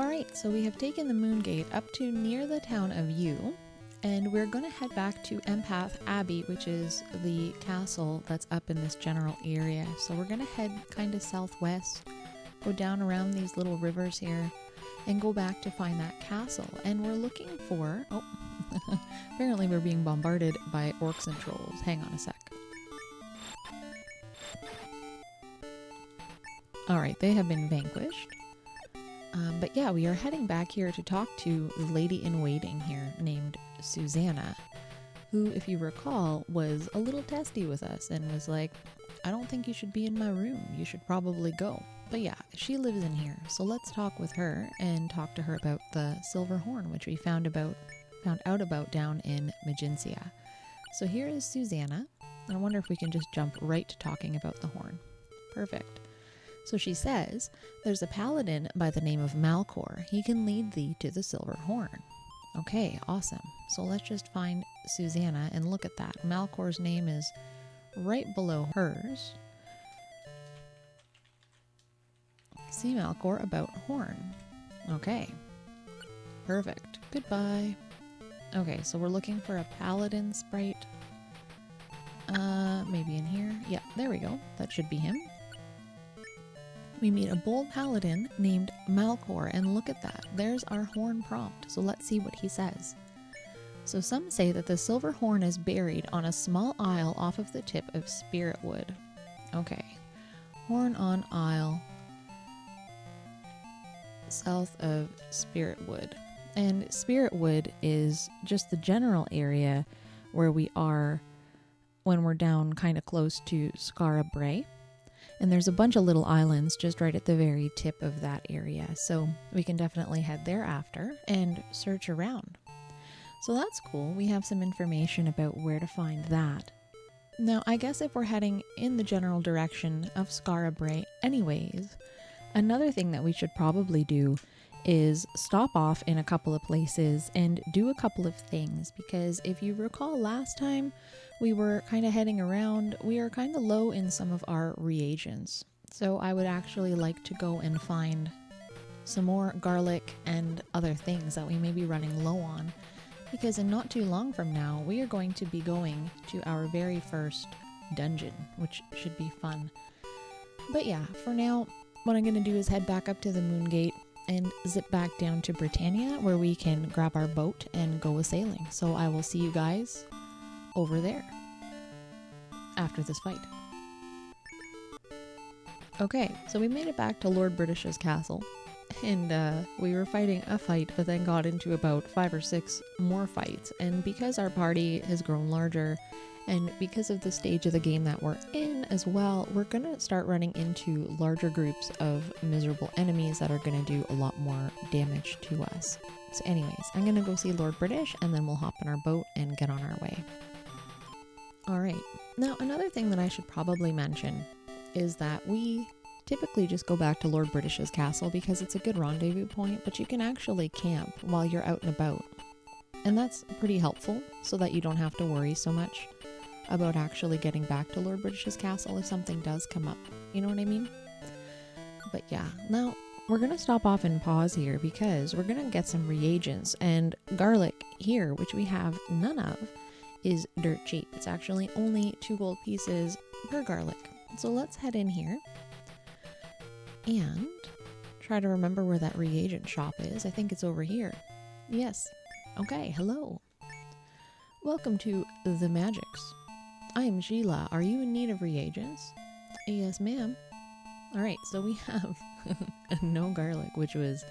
Alright, so we have taken the Moon Gate up to near the town of Yu, and we're going to head back to Empath Abbey, which is the castle that's up in this general area. So we're going to head kind of southwest, go down around these little rivers here, and go back to find that castle. And we're looking for... oh, apparently we're being bombarded by orcs and trolls. Hang on a sec. Alright, they have been vanquished. But yeah, we are heading back here to talk to the lady-in-waiting here named Suzanna, who, if you recall, was a little testy with us and was like, I don't think you should be in my room. You should probably go. But yeah, she lives in here, so let's talk with her and talk to her about the silver horn, which we found out about down in Maginsia. So here is Suzanna, and I wonder if we can just jump right to talking about the horn. Perfect. So she says, there's a paladin by the name of Malcor. He can lead thee to the silver horn. Okay, awesome. So let's just find Suzanna and look at that. Malcor's name is right below hers. See Malcor about horn. Okay. Perfect. Goodbye. Okay, so we're looking for a paladin sprite. Maybe in here. Yeah, there we go. That should be him. We meet a bold paladin named Malcor, and look at that. There's our horn prompt. So let's see what he says. So some say that the silver horn is buried on a small isle off of the tip of Spiritwood. Okay. Horn on isle south of Spiritwood. And Spiritwood is just the general area where we are when we're down kind of close to Skara Brae. And there's a bunch of little islands just right at the very tip of that area. So we can definitely head there after and search around. So that's cool. We have some information about where to find that. Now, I guess if we're heading in the general direction of Skara Brae anyways, another thing that we should probably do is stop off in a couple of places and do a couple of things, because if you recall last time we were kind of heading around, we are kind of low in some of our reagents. So I would actually like to go and find some more garlic and other things that we may be running low on, because in not too long from now we are going to be going to our very first dungeon, which should be fun. But yeah, for now what I'm going to do is head back up to the Moon Gate and zip back down to Britannia, where we can grab our boat and go a-sailing. So I will see you guys over there after this fight. Okay, so we made it back to Lord British's castle, and we were fighting a fight, but then got into about 5 or 6 more fights. And because our party has grown larger, and because of the stage of the game that we're in as well, we're going to start running into larger groups of miserable enemies that are going to do a lot more damage to us. So anyways, I'm going to go see Lord British, and then we'll hop in our boat and get on our way. Alright, now another thing that I should probably mention is that we typically just go back to Lord British's castle because it's a good rendezvous point, but you can actually camp while you're out and about. And that's pretty helpful so that you don't have to worry so much about actually getting back to Lord British's castle if something does come up. You know what I mean? But yeah, now we're going to stop off and pause here because we're going to get some reagents, and garlic here, which we have none of, is dirt cheap. It's actually only 2 gold pieces per garlic. So let's head in here and try to remember where that reagent shop is. I think it's over here. Yes. Okay, hello. Welcome to The Magics. I am Sheila. Are you in need of reagents? Yes, ma'am. Alright, so we have no garlic, which was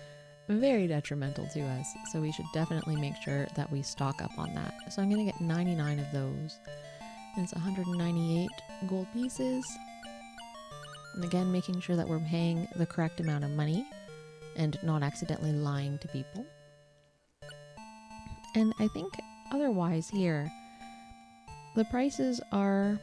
very detrimental to us. So we should definitely make sure that we stock up on that. So I'm going to get 99 of those. And it's 198 gold pieces. And again, making sure that we're paying the correct amount of money and not accidentally lying to people. And I think otherwise here, the prices are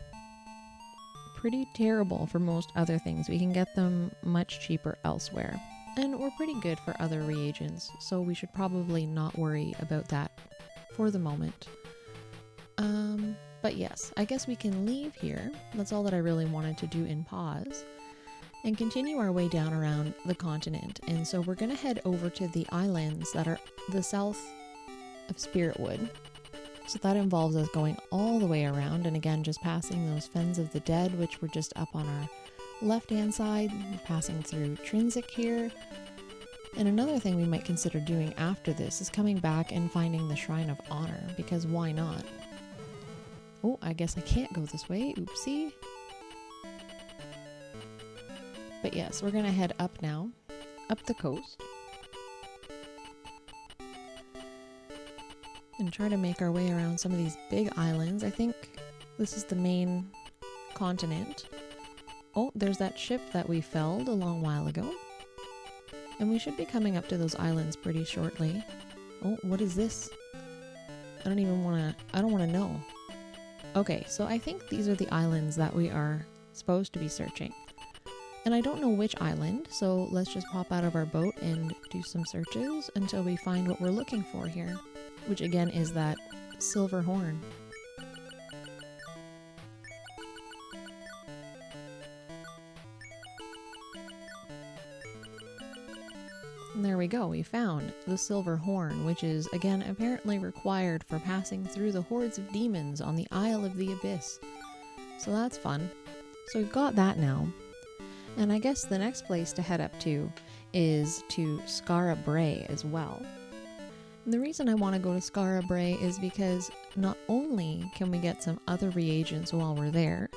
pretty terrible for most other things. We can get them much cheaper elsewhere. And we're pretty good for other reagents, so we should probably not worry about that for the moment. But yes, I guess we can leave here. That's all that I really wanted to do in pause. and continue our way down around the continent. And so we're going to head over to the islands that are the south of Spiritwood. So that involves us going all the way around, and again just passing those Fens of the Dead, which were just up on our left hand side, passing through Trinsic here. And another thing we might consider doing after this is coming back and finding the Shrine of Honor, because why not? Oh, I guess I can't go this way. Oopsie. But yes, we're going to head up now, up the coast, and try to make our way around some of these big islands. I think this is the main continent. Oh, there's that ship that we felled a long while ago. And we should be coming up to those islands pretty shortly. Oh, what is this? I don't want to know. Okay, so I think these are the islands that we are supposed to be searching. And I don't know which island, so let's just pop out of our boat and do some searches until we find what we're looking for here, which again is that silver horn. And there we go, we found the silver horn, which is again apparently required for passing through the hordes of demons on the Isle of the Abyss. So that's fun. So we've got that now. And I guess the next place to head up to is to Skara Brae as well. And the reason I want to go to Skara Brae is because not only can we get some other reagents while we're there,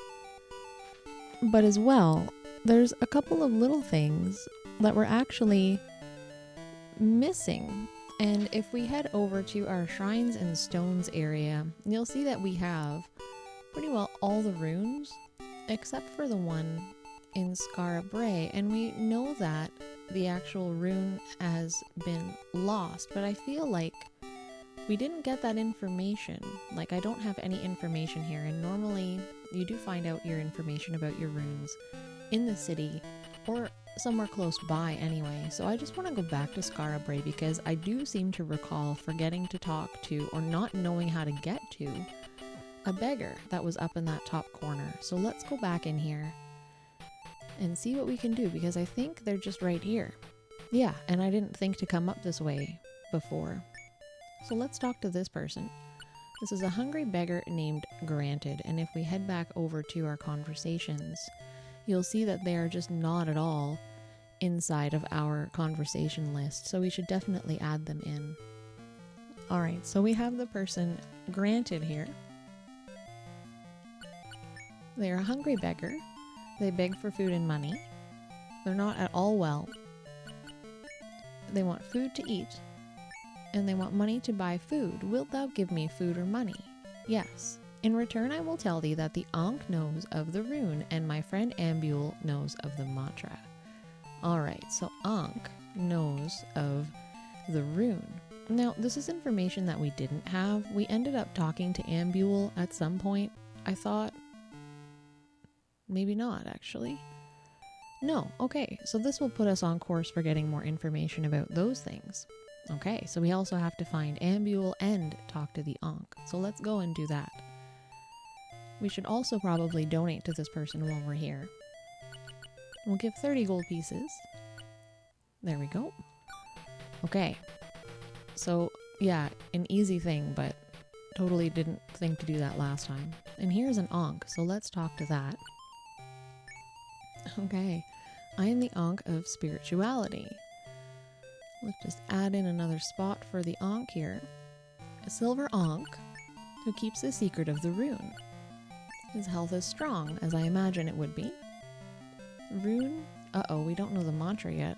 but as well, there's a couple of little things that we're actually missing. And if we head over to our Shrines and Stones area, you'll see that we have pretty well all the runes, except for the one in Skara Brae, and we know that the actual rune has been lost, but I feel like we didn't get that information. Like, I don't have any information here, and normally you do find out your information about your runes in the city or somewhere close by anyway. So I just want to go back to Skara Brae because I do seem to recall forgetting to talk to, or not knowing how to get to, a beggar that was up in that top corner. So let's go back in here and see what we can do, because I think they're just right here. Yeah, and I didn't think to come up this way before. So let's talk to this person. This is a hungry beggar named Granted, and if we head back over to our conversations, you'll see that they are just not at all inside of our conversation list, so we should definitely add them in. Alright, so we have the person Granted here. They are a hungry beggar. They beg for food and money. They're not at all well. They want food to eat, and they want money to buy food. Wilt thou give me food or money? Yes. In return I will tell thee that the Ankh knows of the rune, and my friend Ambule knows of the mantra. Alright, so Ankh knows of the rune. Now, this is information that we didn't have. We ended up talking to Ambule at some point. I thought, maybe not, actually. No, okay, so this will put us on course for getting more information about those things. Okay, so we also have to find Ambule and talk to the Ankh. So let's go and do that. We should also probably donate to this person while we're here. We'll give 30 gold pieces. There we go. Okay, so yeah, an easy thing, but totally didn't think to do that last time. And here's an Ankh, so let's talk to that. Okay, I am the Ankh of Spirituality. Let's just add in another spot for the Ankh here. A silver Ankh who keeps the secret of the rune. His health is strong, as I imagine it would be. Rune? Uh-oh, we don't know the mantra yet.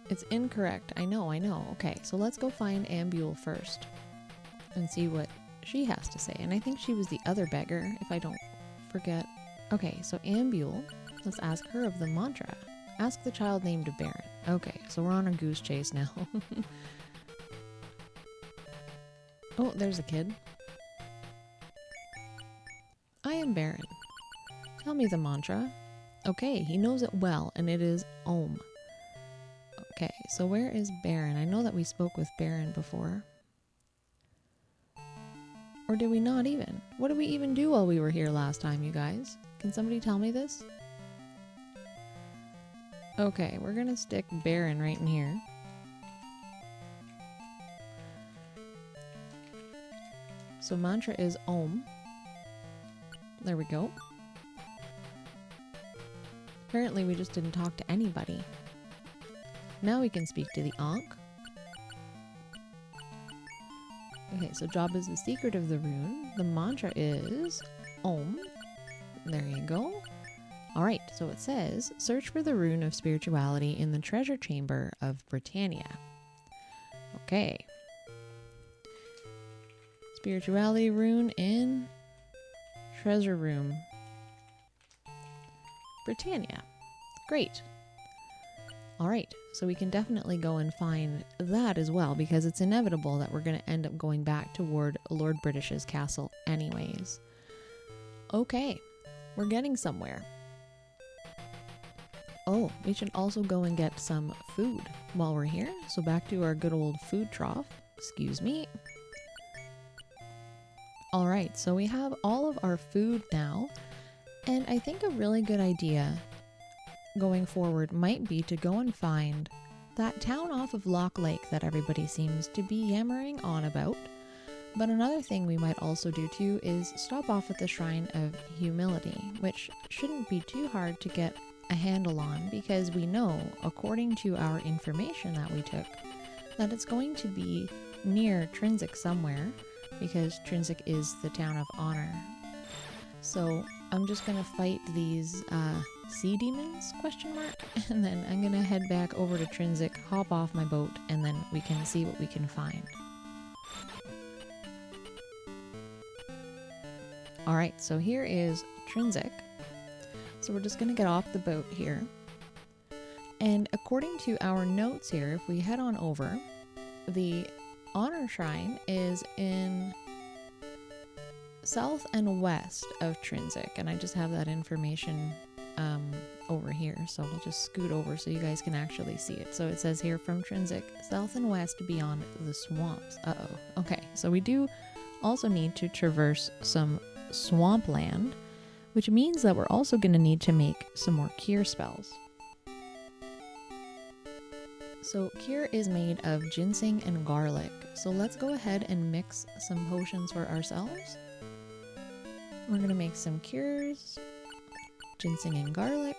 It's incorrect. I know. Okay, so let's go find Ambule first and see what she has to say. And I think she was the other beggar, if I don't forget. Okay, so Ambule, let's ask her of the mantra. Ask the child named Baron. Okay, so we're on a goose chase now. Oh, there's a kid. I am Baron. Tell me the mantra. Okay, he knows it well, and it is Om. Okay, so where is Baron? I know that we spoke with Baron before. Or did we not even? What did we even do while we were here last time, you guys? Can somebody tell me this? Okay, we're gonna stick Baron right in here. So mantra is Om. There we go. Apparently we just didn't talk to anybody. Now we can speak to the Ankh. Okay, so job is the secret of the rune. The mantra is Om. There you go. Alright, so it says, search for the rune of spirituality in the treasure chamber of Britannia. Okay. Spirituality rune in treasure room. Britannia. Great. Alright, so we can definitely go and find that as well, because it's inevitable that we're going to end up going back toward Lord British's castle anyways. Okay, we're getting somewhere. Oh, we should also go and get some food while we're here. So back to our good old food trough. Excuse me. Alright, so we have all of our food now. And I think a really good idea going forward might be to go and find that town off of Loch Lake that everybody seems to be yammering on about. But another thing we might also do too is stop off at the Shrine of Humility, which shouldn't be too hard to get a handle on, because we know, according to our information that we took, that it's going to be near Trinsic somewhere, because Trinsic is the town of honor. So I'm just gonna fight these sea demons, question mark, and then I'm gonna head back over to Trinsic, hop off my boat, and then we can see what we can find. Alright, so here is Trinsic. So we're just gonna get off the boat here. And according to our notes here, if we head on over, the honor shrine is in south and west of Trinsic, and I just have that information over here, so we'll just scoot over so you guys can actually see it. So it says here, from Trinsic, south and west beyond the swamps. Uh-oh. Okay, so we do also need to traverse some swampland, which means that we're also going to need to make some more cure spells. So cure is made of ginseng and garlic, so let's go ahead and mix some potions for ourselves. We're going to make some cures, ginseng and garlic,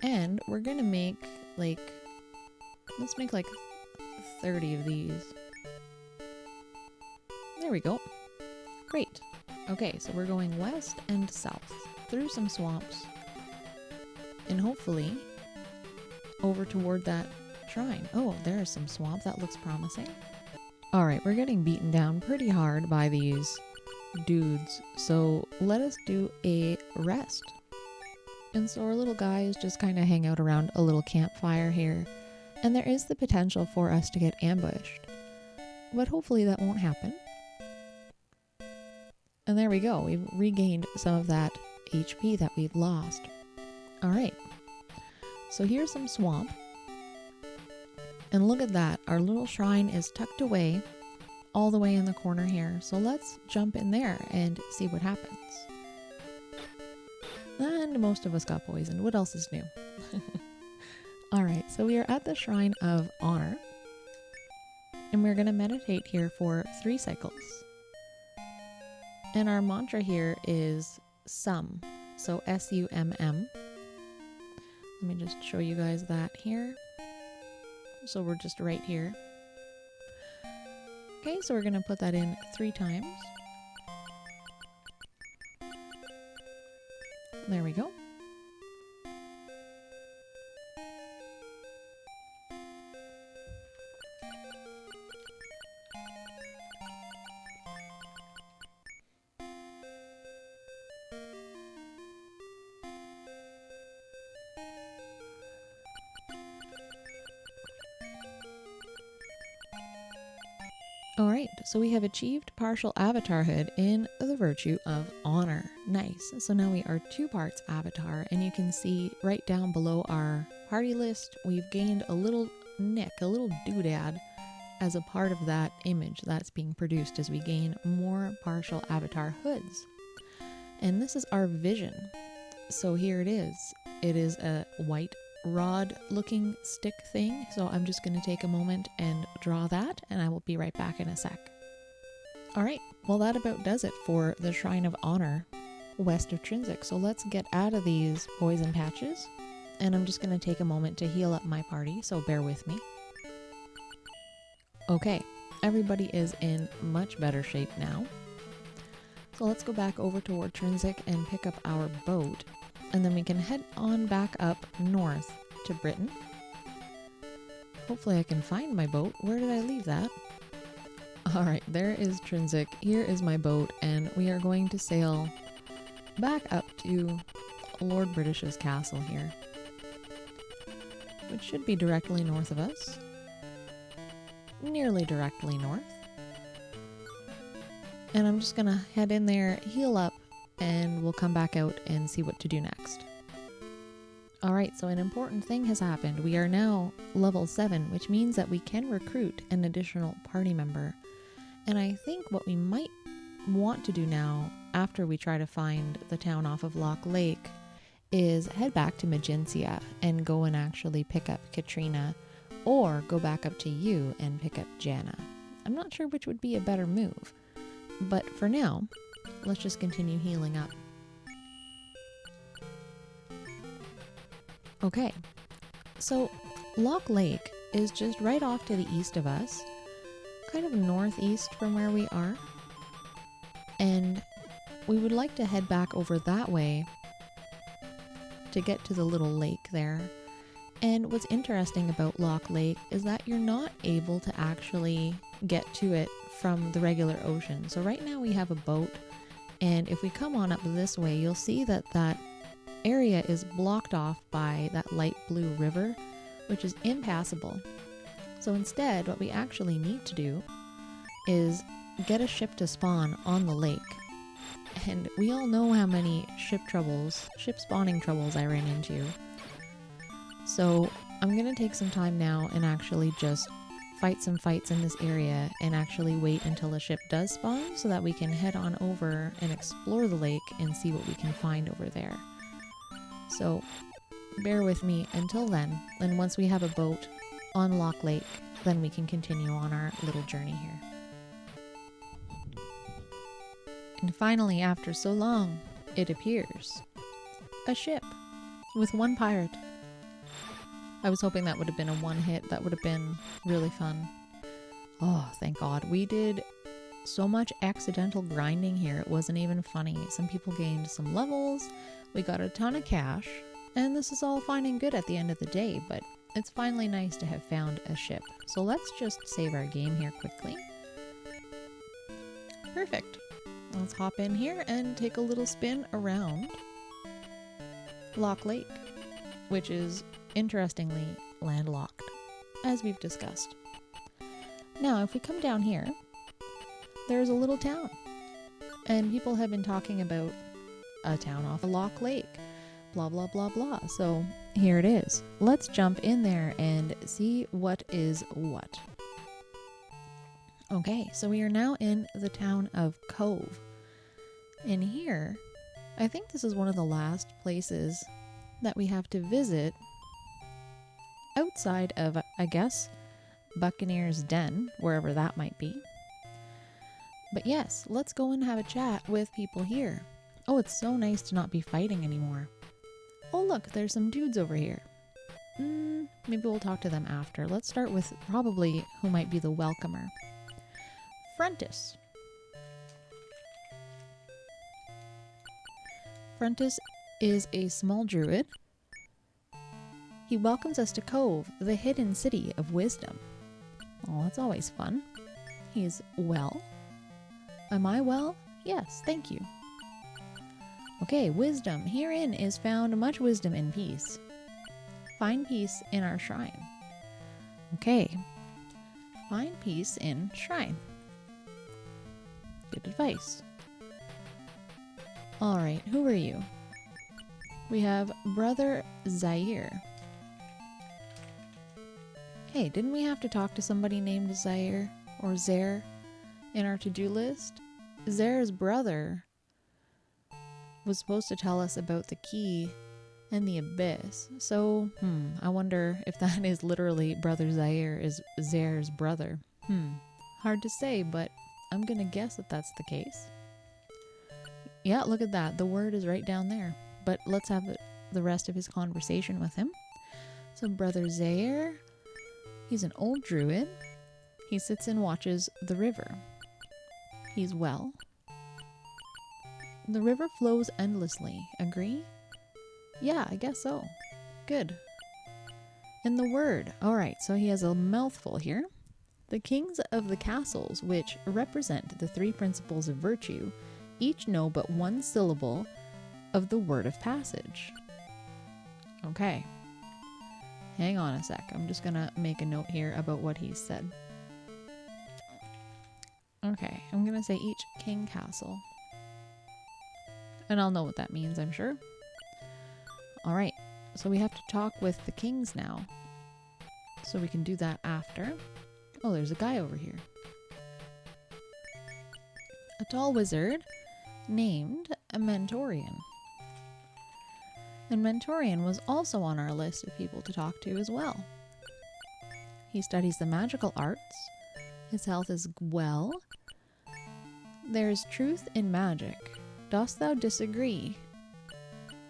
and we're going to make let's make like 30 of these. There we go. Great. Okay, so we're going west and south through some swamps and hopefully over toward that shrine. Oh, there is some swamp. That looks promising. Alright, we're getting beaten down pretty hard by these dudes, so let us do a rest. And so our little guys just kind of hang out around a little campfire here, and there is the potential for us to get ambushed, but hopefully that won't happen. And there we go, we've regained some of that HP that we've lost. Alright, so here's some swamp. And look at that, our little shrine is tucked away all the way in the corner here. So let's jump in there and see what happens. And most of us got poisoned. What else is new? Alright, so we are at the Shrine of Honor. And we're going to meditate here for 3 cycles. And our mantra here is Sum. So S-U-M-M. Let me just show you guys that here. So we're just right here. Okay, so we're going to put that in 3 times. There we go. Alright, so we have achieved partial avatarhood in the virtue of honor. Nice. So now we are 2 parts avatar, and you can see right down below our party list, we've gained a little nick, a little doodad as a part of that image that's being produced as we gain more partial avatar hoods. And this is our vision. So here it is. It is a white rod looking stick thing. So I'm just going to take a moment and draw that, and I will be right back in a sec. All right, well that about does it for the Shrine of Honor west of Trinsic. So let's get out of these poison patches, and I'm just going to take a moment to heal up my party, so bear with me. Okay, everybody is in much better shape now. So let's go back over toward Trinsic and pick up our boat, and then we can head on back up north to Britain. Hopefully I can find my boat. Where did I leave that? Alright, there is Trinsic. Here is my boat, and we are going to sail back up to Lord British's castle here, which should be directly north of us. Nearly directly north. And I'm just gonna head in there, heal up, and we'll come back out and see what to do next. Alright, so an important thing has happened. We are now level 7, which means that we can recruit an additional party member. And I think what we might want to do now, after we try to find the town off of Loch Lake, is head back to Magencia and go and actually pick up Katrina, or go back up to you and pick up Jana. I'm not sure which would be a better move. But for now, let's just continue healing up. Okay, so Loch Lake is just right off to the east of us, kind of northeast from where we are. And we would like to head back over that way to get to the little lake there. And what's interesting about Loch Lake is that you're not able to actually get to it from the regular ocean. So right now we have a boat, and if we come on up this way, you'll see that that area is blocked off by that light blue river, which is impassable. So instead, what we actually need to do is get a ship to spawn on the lake. And we all know how many ship spawning troubles I ran into. So I'm going to take some time now and actually just fight some fights in this area and actually wait until a ship does spawn so that we can head on over and explore the lake and see what we can find over there. So bear with me until then, and once we have a boat on Loch Lake, then we can continue on our little journey here. And finally, after so long, it appears. A ship with one pirate. I was hoping that would have been a one hit. That would have been really fun. Oh, thank God. We did so much accidental grinding here. It wasn't even funny. Some people gained some levels. We got a ton of cash. And this is all fine and good at the end of the day, but it's finally nice to have found a ship. So let's just save our game here quickly. Perfect. Let's hop in here and take a little spin around Loch Lake, which is interestingly landlocked, as we've discussed. Now, if we come down here, there's a little town, and people have been talking about a town off of Loch Lake, blah, blah, blah, blah. So here it is. Let's jump in there and see what is what. Okay, so we are now in the town of Cove. And here, I think this is one of the last places that we have to visit outside of, I guess, Buccaneer's Den, wherever that might be. But yes, let's go and have a chat with people here. Oh, it's so nice to not be fighting anymore. Oh, look, there's some dudes over here. Maybe we'll talk to them after. Let's start with probably who might be the welcomer. Frontis. Frontis is a small druid. He welcomes us to Cove, the hidden city of wisdom. Oh, that's always fun. He's well. Am I well? Yes, thank you. Okay, wisdom. Herein is found much wisdom and peace. Find peace in our shrine. Okay. Find peace in shrine. Good advice. Alright, who are you? We have Brother Zaire. Hey, didn't we have to talk to somebody named Zaire or Zaire in our to-do list? Zaire's brother was supposed to tell us about the key and the abyss. So, I wonder if that is literally Brother Zaire is Zaire's brother. Hard to say, but I'm gonna guess that that's the case. Yeah, look at that. The word is right down there. But let's have the rest of his conversation with him. So Brother Zaire, he's an old druid. He sits and watches the river. He's well. The river flows endlessly. Agree? Yeah, I guess so. Good. And the word. All right, so he has a mouthful here. The kings of the castles, which represent the three principles of virtue, each know but one syllable of the word of passage. Okay. Hang on a sec. I'm just going to make a note here about what he said. Okay, I'm going to say each king castle. And I'll know what that means, I'm sure. All right, so we have to talk with the kings now. So we can do that after. Oh, there's a guy over here. A tall wizard named a Mentorian. And Mentorian was also on our list of people to talk to as well. He studies the magical arts. His health is well. There is truth in magic. Dost thou disagree?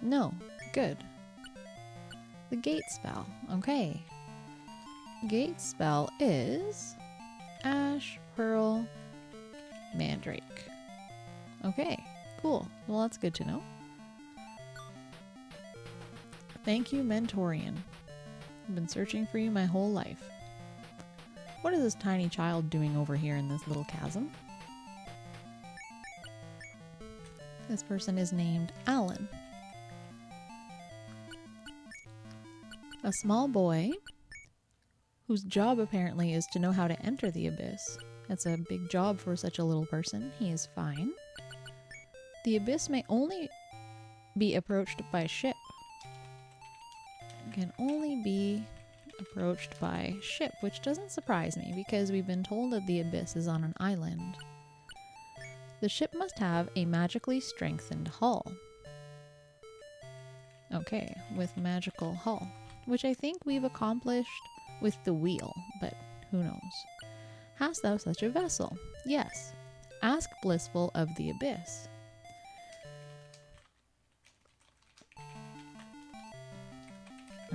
No. Good. The gate spell. Okay. Gate spell is Ash, Pearl, Mandrake. Okay, cool. Well, that's good to know. Thank you, Mentorian. I've been searching for you my whole life. What is this tiny child doing over here in this little chasm? This person is named Alan. A small boy whose job apparently is to know how to enter the abyss. That's a big job for such a little person. He is fine. The abyss may only be approached by ship. It can only be approached by ship, which doesn't surprise me because we've been told that the abyss is on an island. The ship must have a magically strengthened hull. Okay, with magical hull, which I think we've accomplished with the wheel, but who knows. Hast thou such a vessel? Yes. Ask Blissful of the Abyss.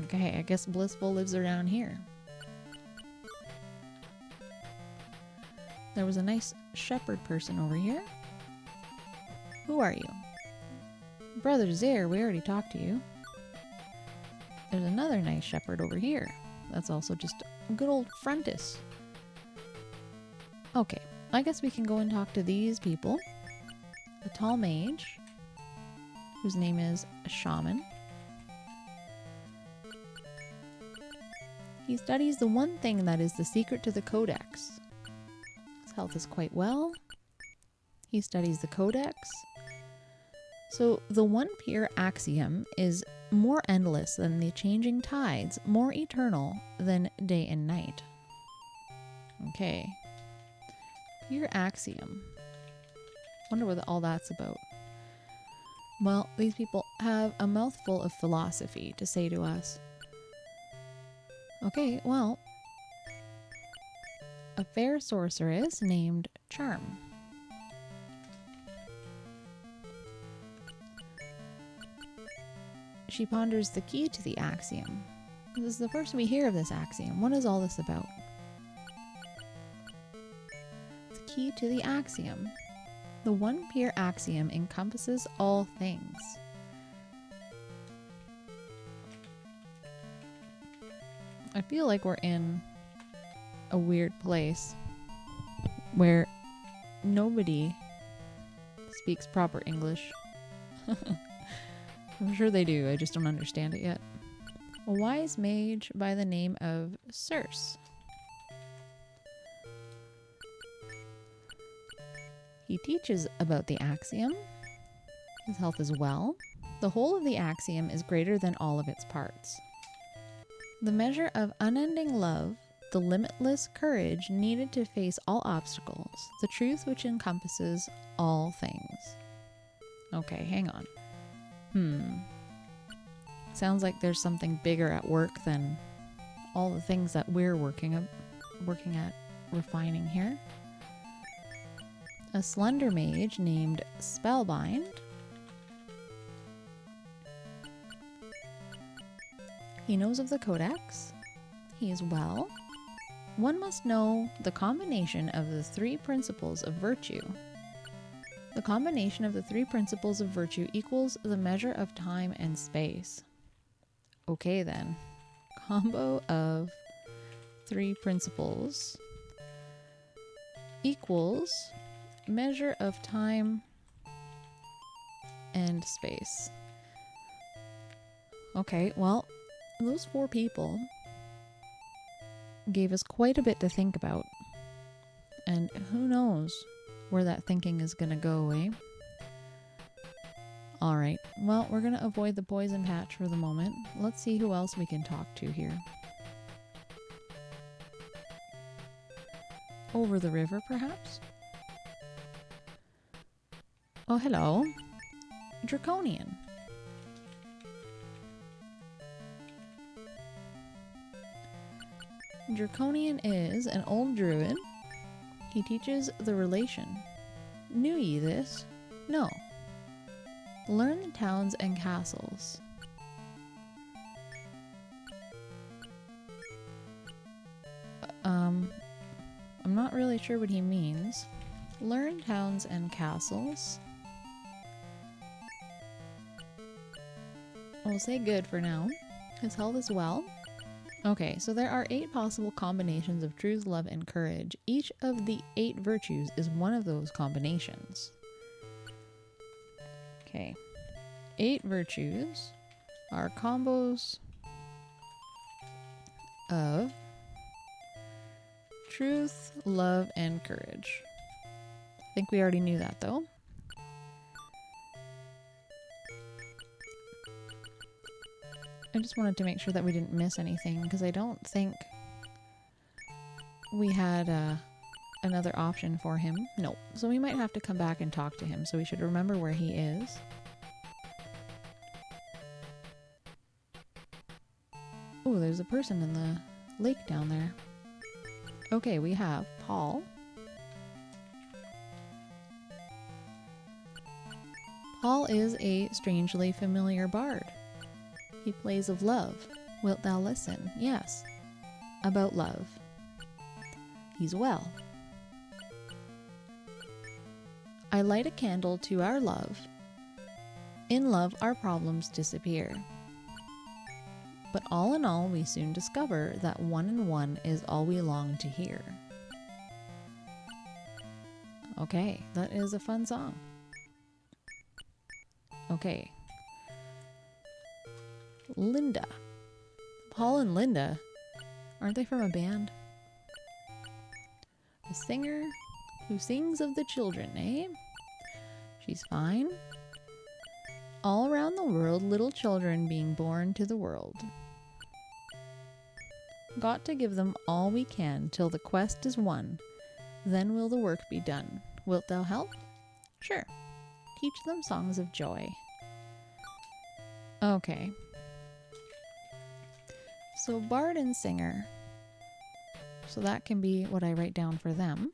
Okay, I guess Blissful lives around here. There was a nice shepherd person over here. Who are you? Brother Zaire, we already talked to you. There's another nice shepherd over here. That's also just a good old frontis. Okay, I guess we can go and talk to these people. A tall mage, whose name is a shaman. He studies the one thing that is the secret to the codex. His health is quite well. He studies the codex. So the one pure axiom is more endless than the changing tides, more eternal than day and night. Okay. Pure axiom. Wonder what all that's about. Well, these people have a mouthful of philosophy to say to us. Okay, well, a fair sorceress named Charm. She ponders the key to the axiom. This is the first we hear of this axiom. What is all this about? The key to the axiom. The one pure axiom encompasses all things. I feel like we're in a weird place where nobody speaks proper English. I'm sure they do, I just don't understand it yet. A wise mage by the name of Circe. He teaches about the axiom. His health is well. The whole of the axiom is greater than all of its parts. The measure of unending love, the limitless courage needed to face all obstacles, the truth which encompasses all things. Okay, hang on. Sounds like there's something bigger at work than all the things that we're working at refining here. A slender mage named Spellbind. He knows of the Codex. He is well. One must know the combination of the 3 principles of virtue. The combination of the 3 principles of virtue equals the measure of time and space. Okay then. Combo of 3 principles equals measure of time and space. Okay, well, those 4 people gave us quite a bit to think about. And who knows where that thinking is going to go, eh? Alright, well, we're going to avoid the poison patch for the moment. Let's see who else we can talk to here. Over the river, perhaps? Oh, hello. Draconian. Draconian is an old druid. He teaches the relation. Knew ye this? No. Learn the towns and castles. I'm not really sure what he means. Learn towns and castles. We'll say good for now. His health is well. Okay, so there are 8 possible combinations of truth, love, and courage. Each of the 8 virtues is one of those combinations. Okay. 8 virtues are combos of truth, love, and courage. I think we already knew that, though. I just wanted to make sure that we didn't miss anything, because I don't think we had another option for him. Nope. So we might have to come back and talk to him, so we should remember where he is. Oh, there's a person in the lake down there. Okay, we have Paul. Paul is a strangely familiar bard. He plays of love. Wilt thou listen? Yes. About love. He's well. I light a candle to our love. In love our problems disappear. But all in all we soon discover that 1 and 1 is all we long to hear. Okay, that is a fun song. Okay. Linda. Paul and Linda. Aren't they from a band? A singer who sings of the children, eh? She's fine. All around the world, little children being born to the world. Got to give them all we can till the quest is won. Then will the work be done. Wilt thou help? Sure. Teach them songs of joy. Okay. So bard and singer. So that can be what I write down for them.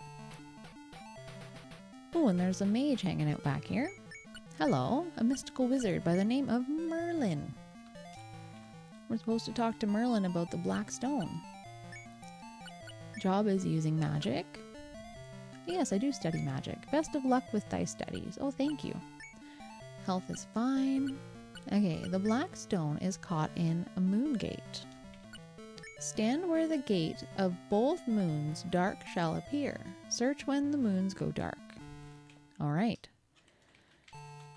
Oh, and there's a mage hanging out back here. Hello, a mystical wizard by the name of Merlin. We're supposed to talk to Merlin about the black stone. Job is using magic. Yes, I do study magic. Best of luck with thy studies. Oh, thank you. Health is fine. Okay, the black stone is caught in a moon gate. Stand where the gate of both moons dark shall appear. Search when the moons go dark. All right.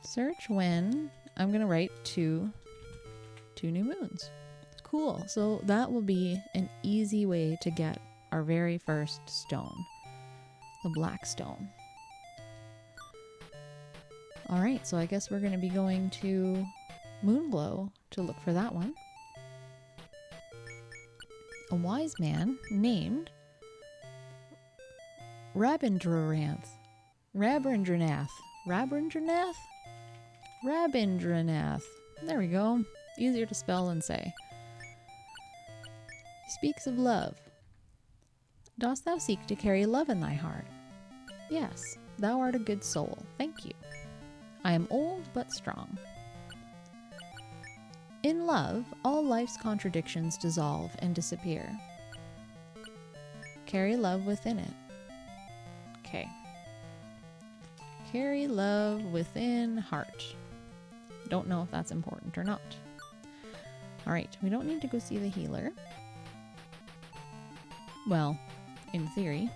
Search when, I'm going to write two new moons. Cool. So that will be an easy way to get our very first stone. The black stone. All right. So I guess we're going to be going to Moonglow to look for that one. A wise man named Rabindranath. Rabindranath. There we go. Easier to spell than say. He speaks of love. Dost thou seek to carry love in thy heart? Yes, thou art a good soul. Thank you. I am old but strong. In love, all life's contradictions dissolve and disappear. Carry love within it. Okay. Carry love within heart. Don't know if that's important or not. Alright, we don't need to go see the healer. Well, in theory.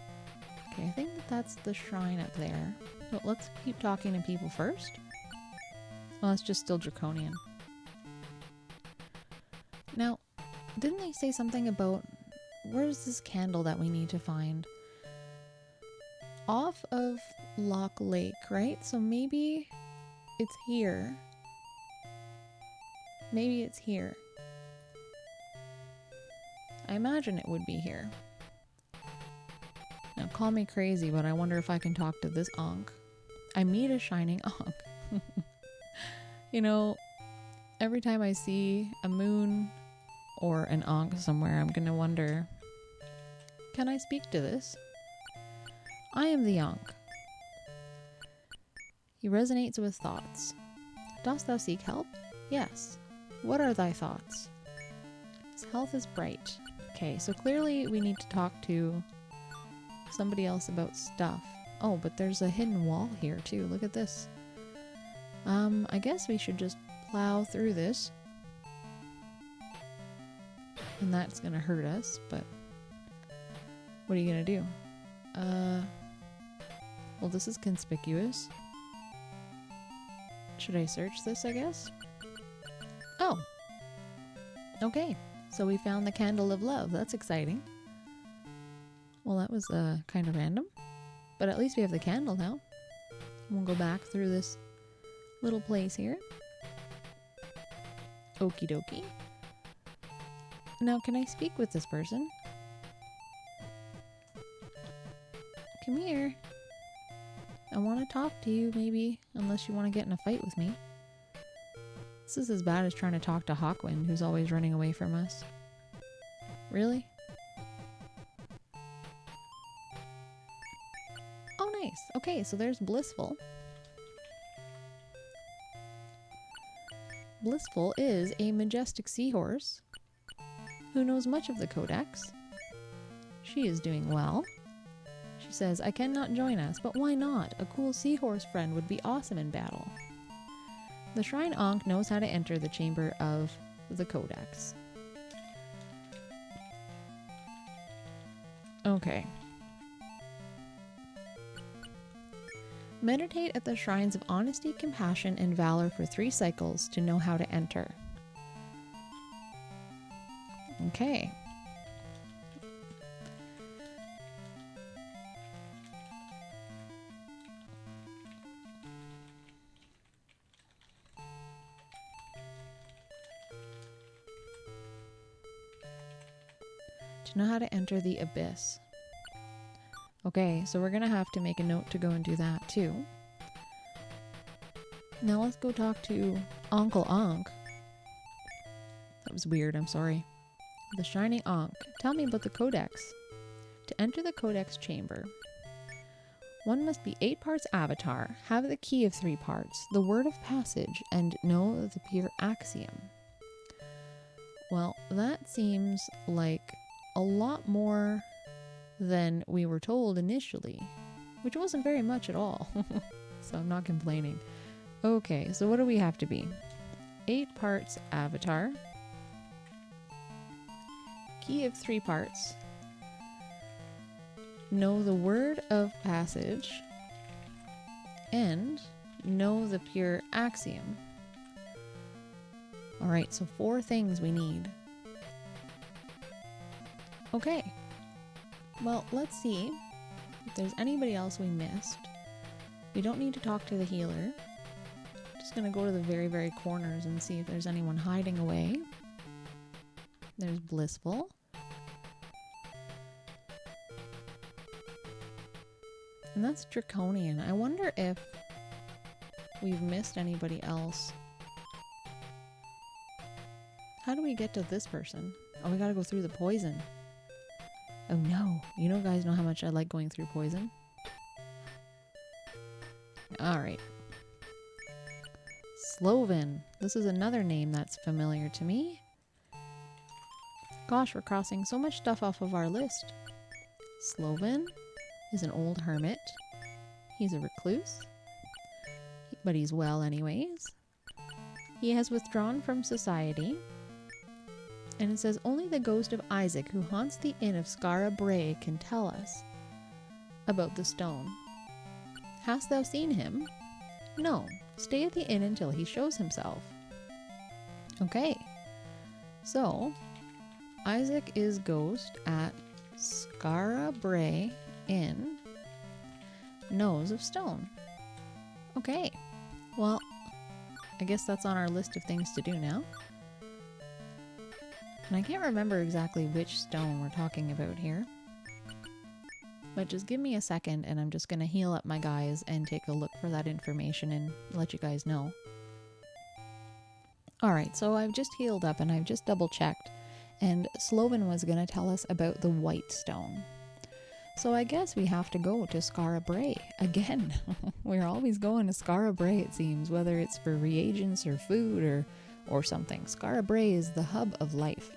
Okay, I think that's the shrine up there. But let's keep talking to people first. Well, it's just still draconian. Now, didn't they say something about... Where's this candle that we need to find? Off of Loch Lake, right? So maybe it's here. Maybe it's here. I imagine it would be here. Now, call me crazy, but I wonder if I can talk to this Ankh. I meet a shining Ankh. You know, every time I see a moon or an Ankh somewhere, I'm gonna wonder, can I speak to this? I am the Ankh. He resonates with thoughts. Dost thou seek help? Yes. What are thy thoughts? His health is bright. Okay, so clearly we need to talk to somebody else about stuff. Oh, but there's a hidden wall here too. Look at this. I guess we should just plow through this. And that's gonna hurt us, but what are you gonna do? Well, this is conspicuous. Should I search this, I guess? Oh. Okay, so we found the candle of love. That's exciting. Well, that was kind of random. But at least we have the candle now. We'll go back through this little place here. Okie dokie. Now, can I speak with this person? Come here. I want to talk to you, maybe, unless you want to get in a fight with me. This is as bad as trying to talk to Hawkwind, who's always running away from us. Really? Oh, nice. Okay, so there's Blissful. Blissful is a majestic seahorse who knows much of the Codex. She is doing well. She says, I cannot join us, but why not? A cool seahorse friend would be awesome in battle. The Shrine Ankh knows how to enter the chamber of the Codex. Okay. Meditate at the shrines of honesty, compassion, and valor for 3 cycles to know how to enter. Okay. To know how to enter the abyss. Okay, so we're gonna have to make a note to go and do that too. Now let's go talk to Uncle Ankh. That was weird, I'm sorry. The Shining Ankh. Tell me about the Codex. To enter the Codex chamber, one must be 8 parts avatar, have the key of 3 parts, the word of passage, and know the pure Axiom. Well, that seems like a lot more than we were told initially, which wasn't very much at all. So I'm not complaining. Okay, so what do we have to be? 8 parts avatar, key of 3 parts, know the word of passage, and know the pure Axiom. Alright, so 4 things we need. Okay. Well, let's see if there's anybody else we missed. We don't need to talk to the healer. Just gonna go to the very, very corners and see if there's anyone hiding away. There's Blissful. And that's Draconian. I wonder if we've missed anybody else. How do we get to this person? Oh, we gotta go through the poison. Oh no. You know, guys know how much I like going through poison. Alright. Sloven. This is another name that's familiar to me. Gosh, we're crossing so much stuff off of our list. Sloven is an old hermit. He's a recluse. But he's well anyways. He has withdrawn from society. And it says, only the ghost of Isaac, who haunts the inn of Skara Brae, can tell us about the stone. Hast thou seen him? No. Stay at the inn until he shows himself. Okay. So, Isaac is ghost at Skara Brae Inn. Knows of stone. Okay. Well, I guess that's on our list of things to do now. And I can't remember exactly which stone we're talking about here. But just give me a second and I'm just going to heal up my guys and take a look for that information and let you guys know. Alright, so I've just healed up and I've just double checked. And Sloven was going to tell us about the white stone. So I guess we have to go to Skara Brae again. We're always going to Skara Brae, it seems, whether it's for reagents or food or something. Skara Brae is the hub of life.